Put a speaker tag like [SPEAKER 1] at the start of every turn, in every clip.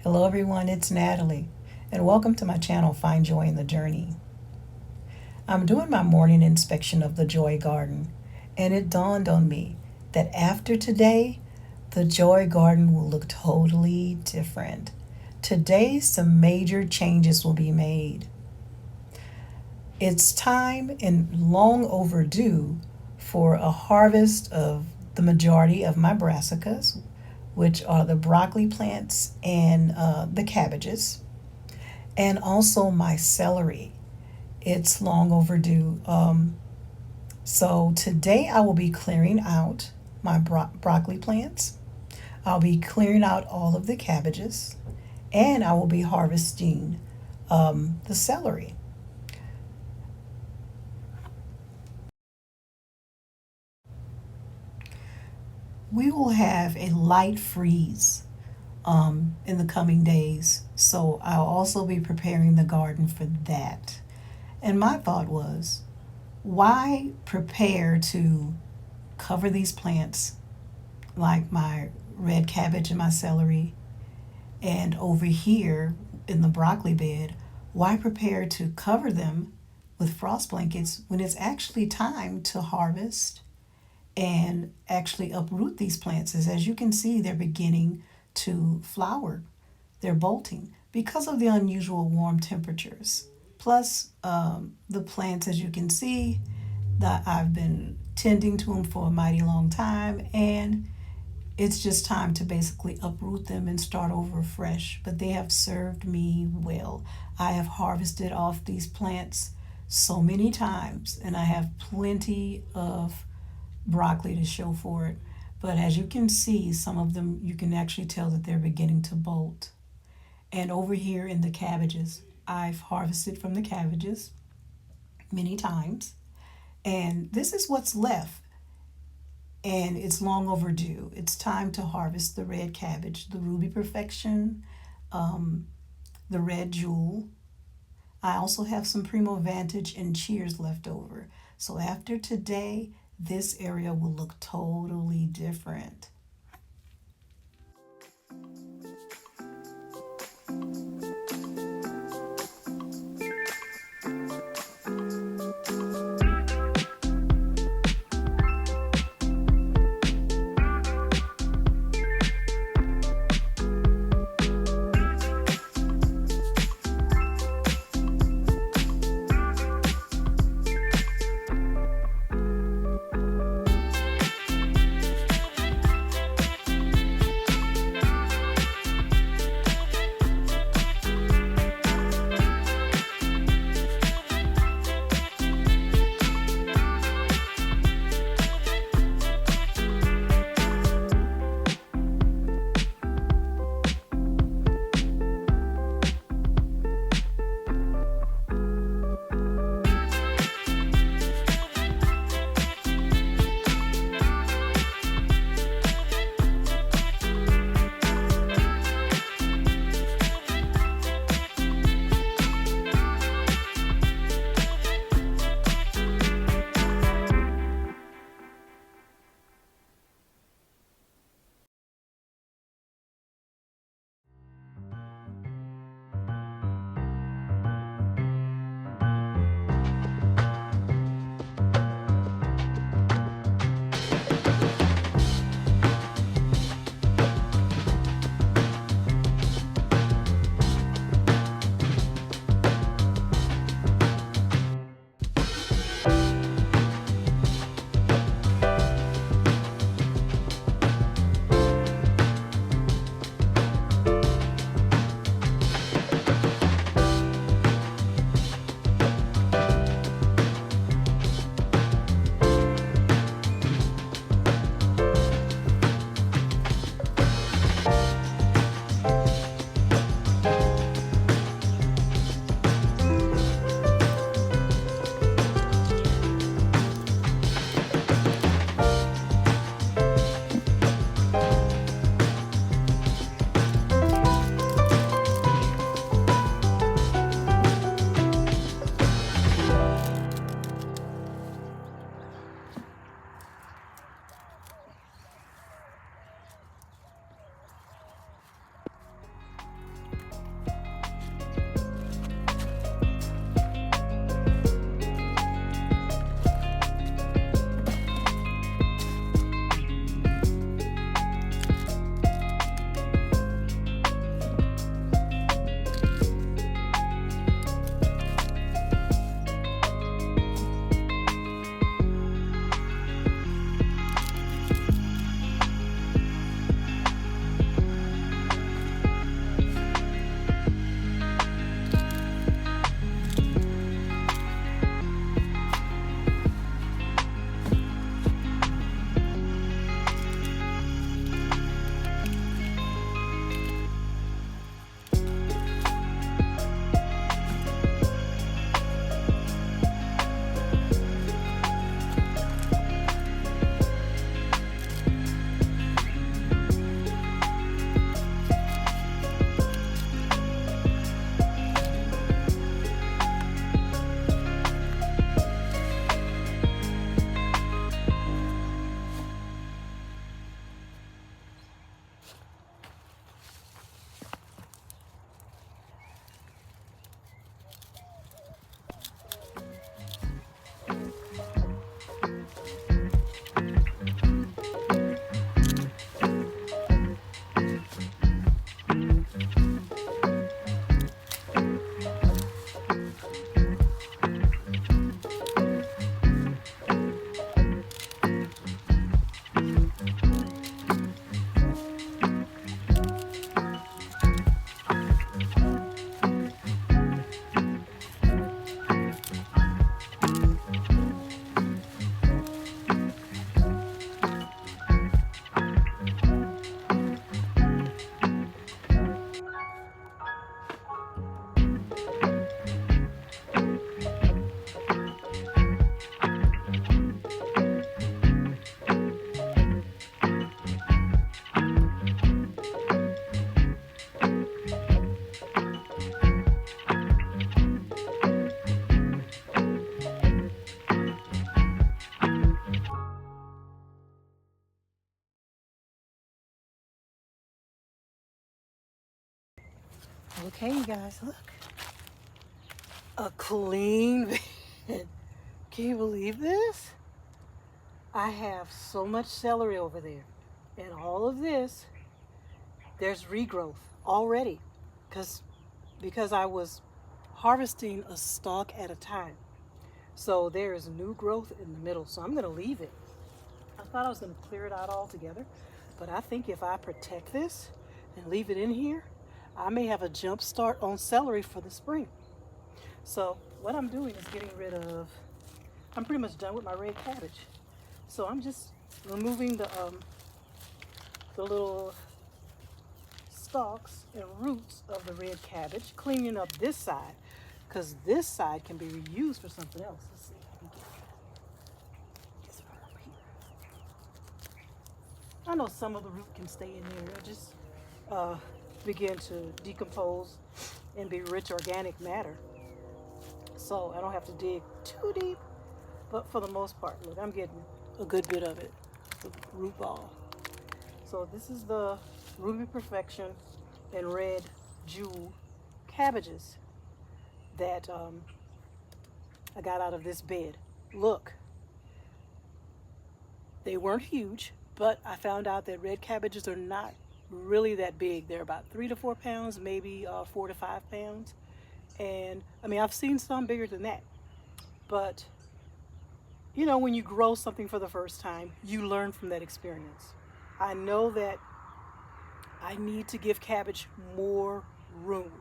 [SPEAKER 1] Hello, everyone, it's Natalie, and welcome to my channel, Find Joy in the Journey. I'm doing my morning inspection of the Joy Garden, and it dawned on me that after today, the Joy Garden will look totally different. Today, some major changes will be made. It's time and long overdue for a harvest of the majority of my brassicas, which are the broccoli plants and the cabbages, and also my celery. It's long overdue. So today I will be clearing out my broccoli plants. I'll be clearing out all of the cabbages, and I will be harvesting the celery. We will have a light freeze in the coming days, so I'll also be preparing the garden for that. And my thought was, why prepare to cover these plants like my red cabbage and my celery, and over here in the broccoli bed, why prepare to cover them with frost blankets when it's actually time to harvest and actually uproot these plants? As you can see, they're beginning to flower. They're bolting because of the unusual warm temperatures. Plus, the plants, as you can see, that I've been tending to them for a mighty long time, and it's just time to basically uproot them and start over fresh. But they have served me well. I have harvested off these plants so many times, and I have plenty of broccoli to show for it. But as you can see, some of them you can actually tell that they're beginning to bolt. And over here in the cabbages, I've harvested from the cabbages many times. And this is what's left. And it's long overdue. It's time to harvest the red cabbage, the Ruby Perfection, the Red Jewel. I also have some Primo Vantage and Cheers left over. So after today, this area will look totally different. Okay, you guys, look. A clean bed. Can you believe this? I have so much celery over there. And all of this, there's regrowth already. Because I was harvesting a stalk at a time. So there is new growth in the middle. So I'm going to leave it. I thought I was going to clear it out altogether. But I think if I protect this and leave it in here, I may have a jump start on celery for the spring. So what I'm doing is getting rid of, I'm pretty much done with my red cabbage. So I'm just removing the little stalks and roots of the red cabbage, cleaning up this side, because this side can be reused for something else. Let's see if I can get this part up here. I know some of the root can stay in there. It'll just begin to decompose and be rich organic matter. So I don't have to dig too deep, but for the most part, look, I'm getting a good bit of it, the root ball. So this is the Ruby Perfection and Red Jewel cabbages that I got out of this bed. Look, they weren't huge, but I found out that red cabbages are not really that big. They're about 3 to 4 pounds, maybe 4 to 5 pounds. And I mean, I've seen some bigger than that, but you know, when you grow something for the first time, you learn from that experience. I know that I need to give cabbage more room.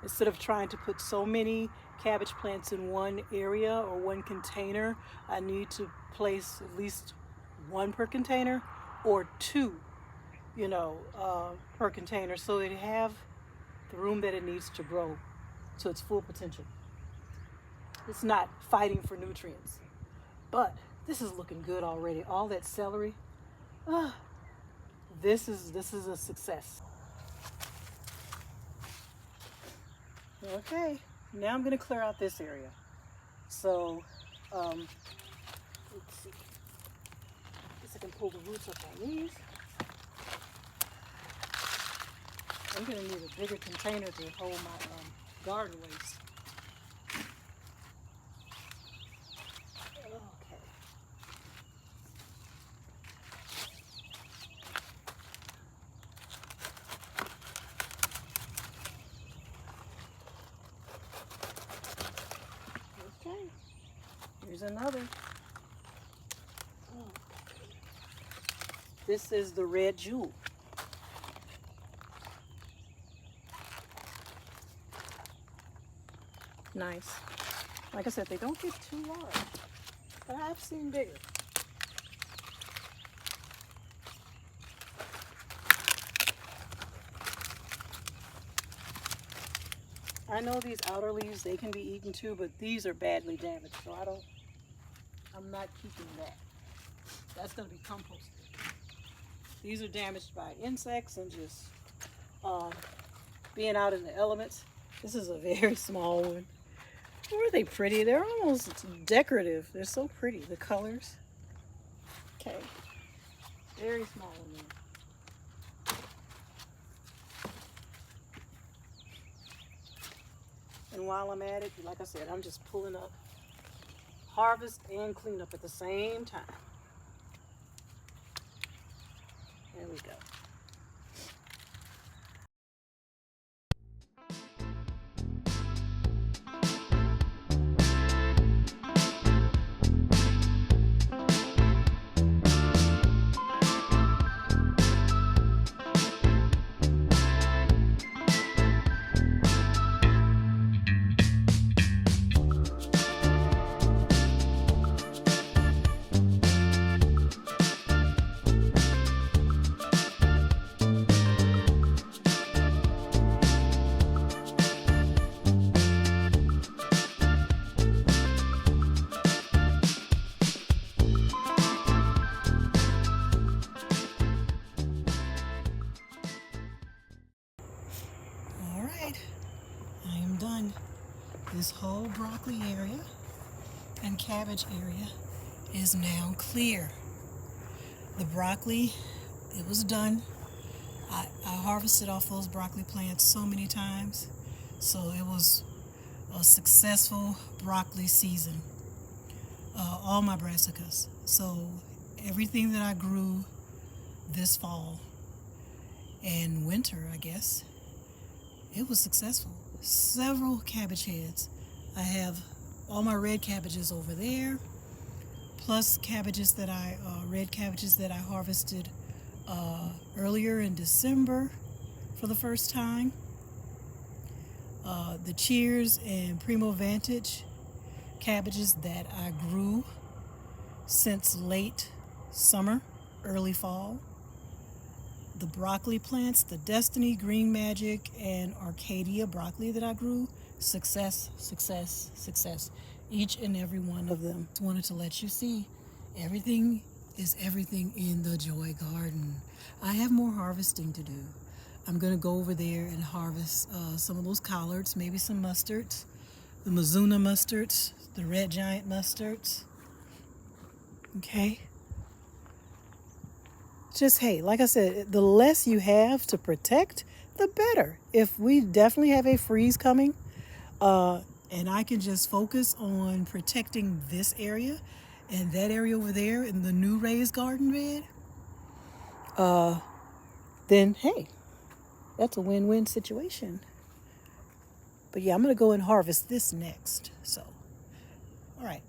[SPEAKER 1] Instead of trying to put so many cabbage plants in one area or one container, I need to place at least one per container or two, you know, per container, so they have the room that it needs to grow to its full potential. It's not fighting for nutrients, but this is looking good already. All that celery, this is a success. Okay, now I'm going to clear out this area. So, let's see. I guess I can pull the roots up on these. I'm going to need a bigger container to hold my garden waste. Okay. Okay. Here's another. Oh. This is the Red Jewel. Nice. Like I said, they don't get too large, but I've seen bigger. I know these outer leaves, they can be eaten too, but these are badly damaged, so I'm not keeping that. That's going to be composted. These are damaged by insects and just being out in the elements. This is a very small one. Are they pretty? They're almost decorative. They're so pretty, the colors. Okay, very small one. And while I'm at it, like I said, I'm just pulling up, harvest and clean up at the same time. There we go. I am done. This whole broccoli area and cabbage area is now clear. The broccoli, it was done. I harvested off those broccoli plants so many times. So it was a successful broccoli season. All my brassicas. So everything that I grew this fall and winter, I guess, it was successful. Several cabbage heads. I have all my red cabbages over there, plus red cabbages that I harvested earlier in December for the first time. The Cheers and Primo Vantage cabbages that I grew since late summer, early fall. The broccoli plants, the Destiny, Green Magic, and Arcadia broccoli that I grew, success, success, success. Each and every one of them. Just wanted to let you see everything is everything in the Joy Garden. I have more harvesting to do. I'm going to go over there and harvest some of those collards, maybe some mustards, the Mizuna mustards, the Red Giant mustards. Okay? Just, hey, like I said, the less you have to protect, the better. If we definitely have a freeze coming, and I can just focus on protecting this area and that area over there in the new raised garden bed, then hey, that's a win-win situation. But yeah, I'm going to go and harvest this next. So, all right.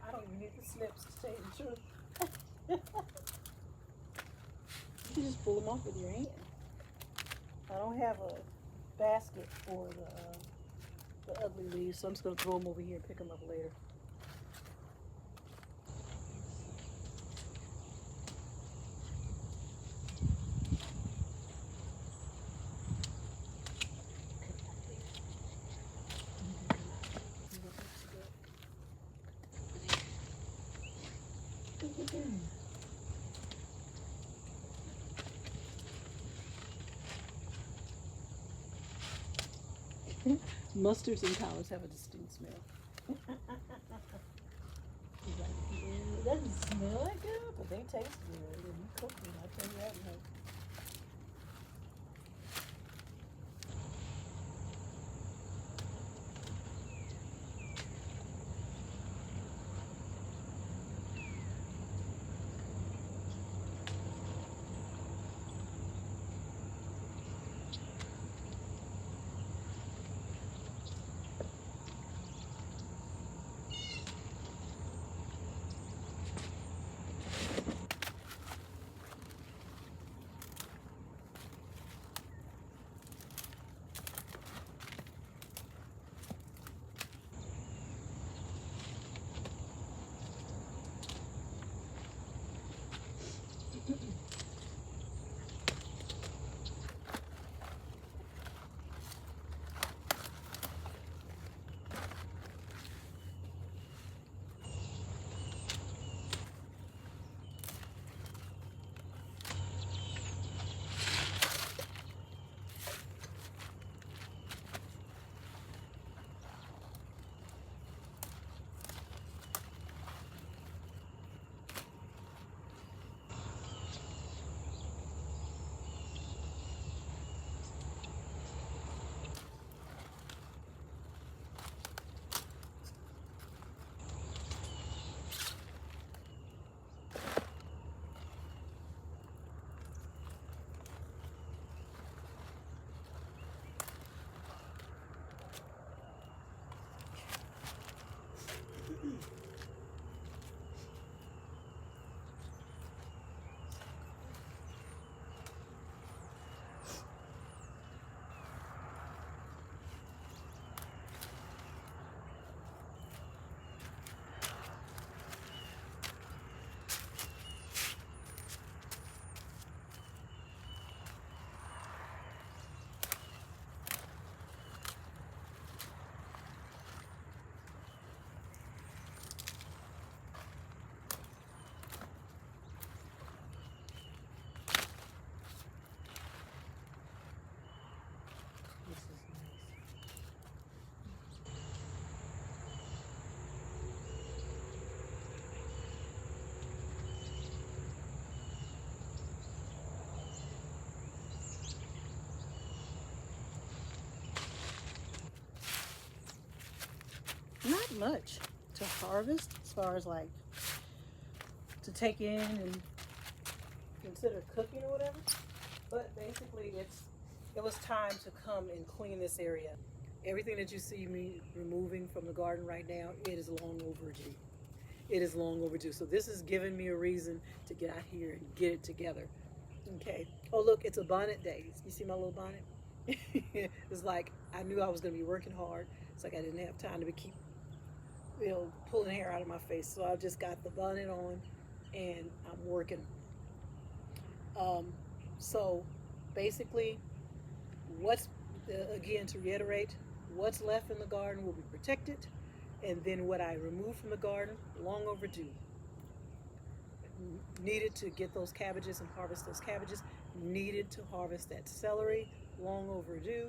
[SPEAKER 1] I don't even need the snips to tell you the truth. You can just pull them off with your hand. I don't have a basket for the ugly leaves, so I'm just going to throw them over here and pick them up later. Mustards and collards have a distinct smell. It doesn't smell that good, but they taste good. If you cook them, I'll tell you that much. much to harvest as far as like to take in and consider cooking or whatever. But basically it was time to come and clean this area. Everything that you see me removing from the garden right now, it is long overdue. It is long overdue. So this is giving me a reason to get out here and get it together. Okay. Oh, look, it's a bonnet day. You see my little bonnet? It's like I knew I was going to be working hard. It's like I didn't have time to keep, pulling hair out of my face. So I just got the bonnet on and I'm working. So basically, again, to reiterate, what's left in the garden will be protected, and then what I remove from the garden, long overdue. Needed to get those cabbages and harvest those cabbages, needed to harvest that celery, long overdue,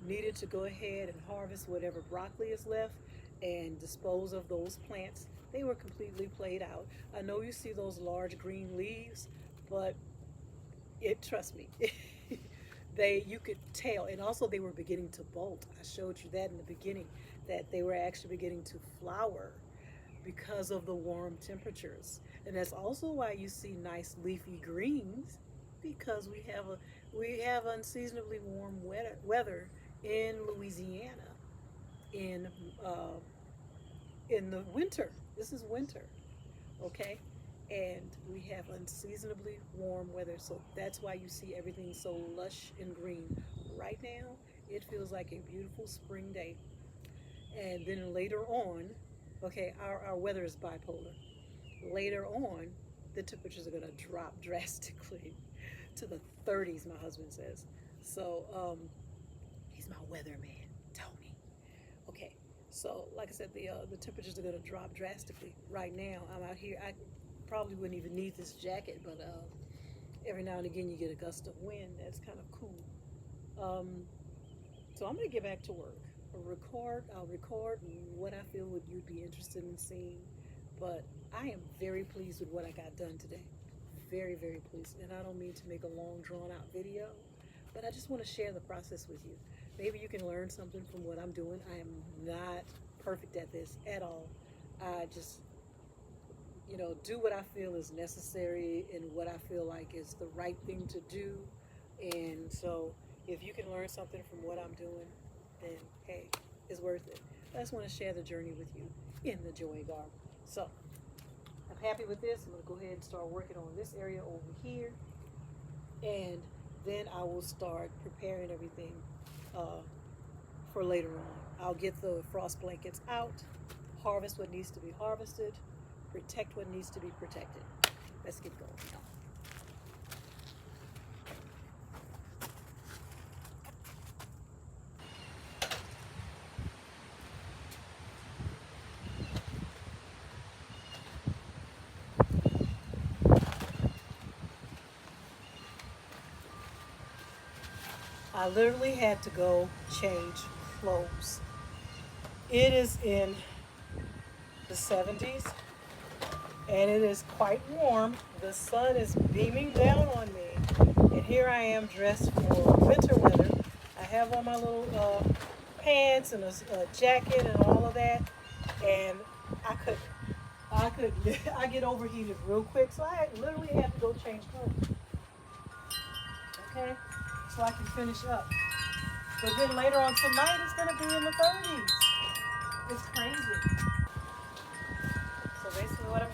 [SPEAKER 1] needed to go ahead and harvest whatever broccoli is left and dispose of those plants. They were completely played out. I know you see those large green leaves, but trust me, you could tell. And also they were beginning to bolt. I showed you that in the beginning, that they were actually beginning to flower because of the warm temperatures. And that's also why you see nice leafy greens, because we have unseasonably warm weather in Louisiana in the winter. This is winter, okay? And we have unseasonably warm weather, so that's why you see everything so lush and green. Right now, it feels like a beautiful spring day. And then later on, okay, our weather is bipolar. Later on, the temperatures are going to drop drastically to the 30s, my husband says. So he's my weatherman, Tony. Okay, so like I said, the temperatures are going to drop drastically. Right now, I'm out here. I probably wouldn't even need this jacket, but every now and again you get a gust of wind. That's kind of cool. So I'm going to get back to work. I'll record what I feel you'd be interested in seeing. But I am very pleased with what I got done today. Very, very pleased. And I don't mean to make a long, drawn-out video, but I just want to share the process with you. Maybe you can learn something from what I'm doing. I am not perfect at this at all. I just, do what I feel is necessary and what I feel like is the right thing to do. And so if you can learn something from what I'm doing, then hey, it's worth it. I just want to share the journey with you in the Joy Garden. So I'm happy with this. I'm going to go ahead and start working on this area over here. And then I will start preparing everything for later on. I'll get the frost blankets out, harvest what needs to be harvested, protect what needs to be protected. Let's get going now. I literally had to go change clothes. It is in the 70s and it is quite warm. The sun is beaming down on me, and here I am dressed for winter weather. I have on my little pants and a jacket and all of that, and I get overheated real quick, so I literally had to go change clothes. Okay, so I can finish up. But then later on tonight, it's going to be in the 30s. It's crazy. So basically what I'm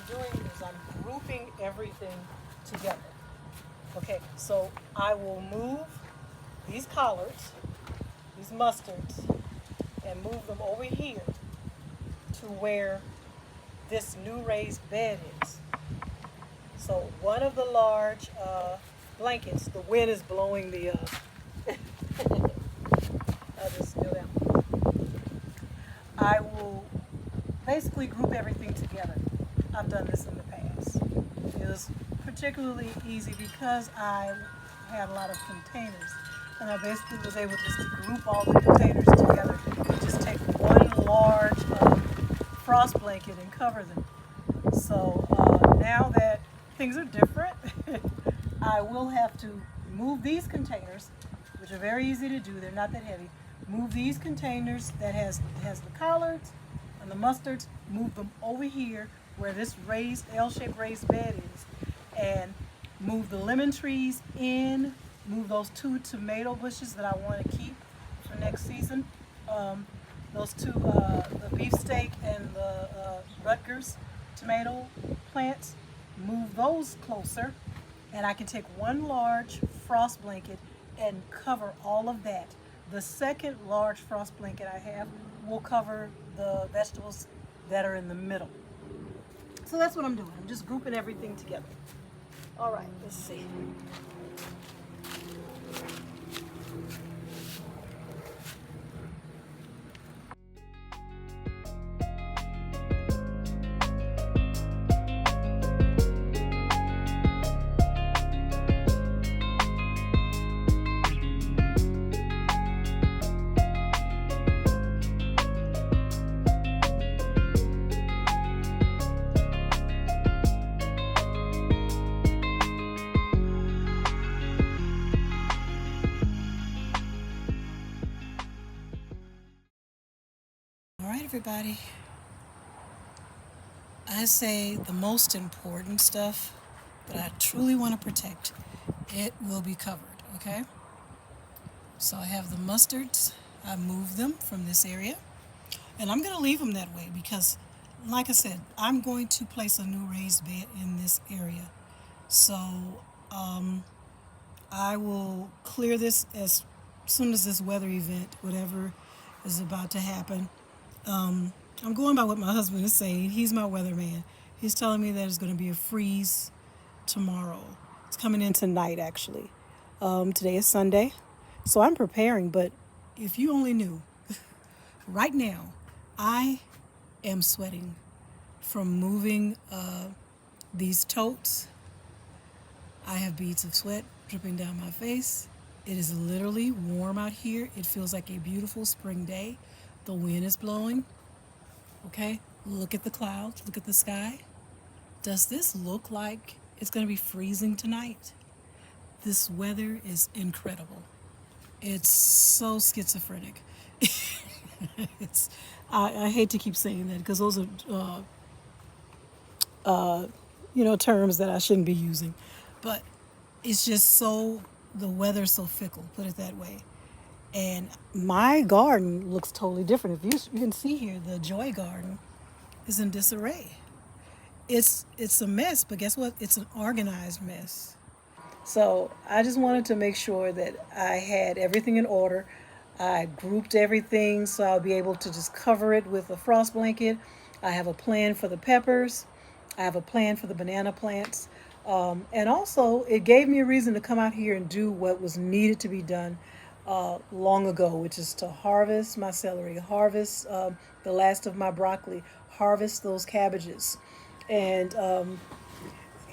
[SPEAKER 1] doing is I'm grouping everything together. Okay, so I will move these collards, these mustards, and move them over here to where this new raised bed is. So one of the large blankets, the wind is blowing the I'll just do that. I will basically group everything together. I've done this in the past. It was particularly easy because I had a lot of containers, and I basically was able just to group all the containers together and just take one large frost blanket and cover them. So now that things are different, I will have to move these containers, which are very easy to do. They're not that heavy. move these containers that has the collards and the mustards, move them over here where this raised L-shaped raised bed is, and move the lemon trees in, move those 2 tomato bushes that I want to keep for next season. Those 2, the beefsteak and the Rutgers tomato plants, move those closer, and I can take one large frost blanket and cover all of that. The second large frost blanket I have will cover the vegetables that are in the middle. So that's what I'm doing. I'm just grouping everything together. All right, let's see. All right, everybody. I say the most important stuff that I truly want to protect, it will be covered, okay? So I have the mustards. I moved them from this area. And I'm going to leave them that way because, like I said, I'm going to place a new raised bed in this area. So I will clear this as soon as this weather event, whatever is about to happen. I'm going by what my husband is saying. He's my weatherman. He's telling me that it's going to be a freeze tomorrow. It's coming in tonight, actually. Today is Sunday. So I'm preparing, but if you only knew, right now, I am sweating from moving these totes. I have beads of sweat dripping down my face. It is literally warm out here. It feels like a beautiful spring day. The wind is blowing. Okay, look at the clouds, look at the sky. Does this look like it's going to be freezing tonight? This weather is incredible. It's so schizophrenic. it's I hate to keep saying that because those are terms that I shouldn't be using, but it's just so, the weather's so fickle, put it that way. And my garden looks totally different. If you can see here, the joy garden is in disarray. It's a mess, but guess what? It's an organized mess. So I just wanted to make sure that I had everything in order. I grouped everything so I'll be able to just cover it with a frost blanket. I have a plan for the peppers. I have a plan for the banana plants. And also, it gave me a reason to come out here and do what was needed to be done long ago, which is to harvest my celery, harvest the last of my broccoli, harvest those cabbages. And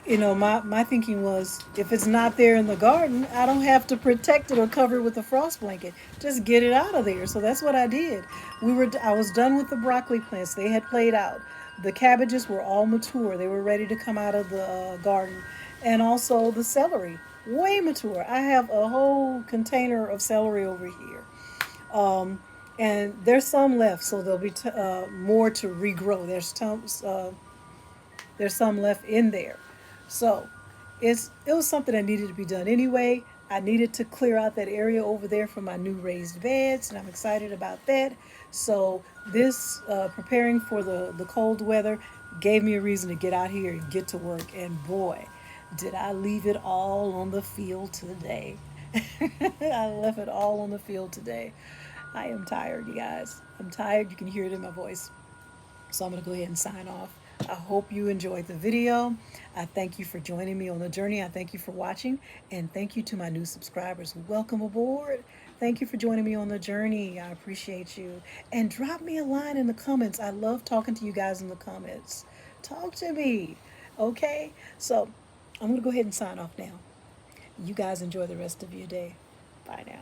[SPEAKER 1] my thinking was, if it's not there in the garden, I don't have to protect it or cover it with a frost blanket. Just get it out of there. So that's what I did. I was done with the broccoli plants. They had played out. The cabbages were all mature. They were ready to come out of the garden. And also the celery, way mature. I have a whole container of celery over here. And there's some left, so there'll be more to regrow. There's some left in there. So it was something that needed to be done anyway. I needed to clear out that area over there for my new raised beds, and I'm excited about that. So this preparing for the cold weather gave me a reason to get out here and get to work. And boy, did I leave it all on the field today. I left it all on the field today. I am tired, you guys. I'm tired. You can hear it in my voice. So I'm going to go ahead and sign off. I hope you enjoyed the video. I thank you for joining me on the journey. I thank you for watching. And thank you to my new subscribers. Welcome aboard. Thank you for joining me on the journey. I appreciate you. And drop me a line in the comments. I love talking to you guys in the comments. Talk to me. Okay? So I'm going to go ahead and sign off now. You guys enjoy the rest of your day. Bye now.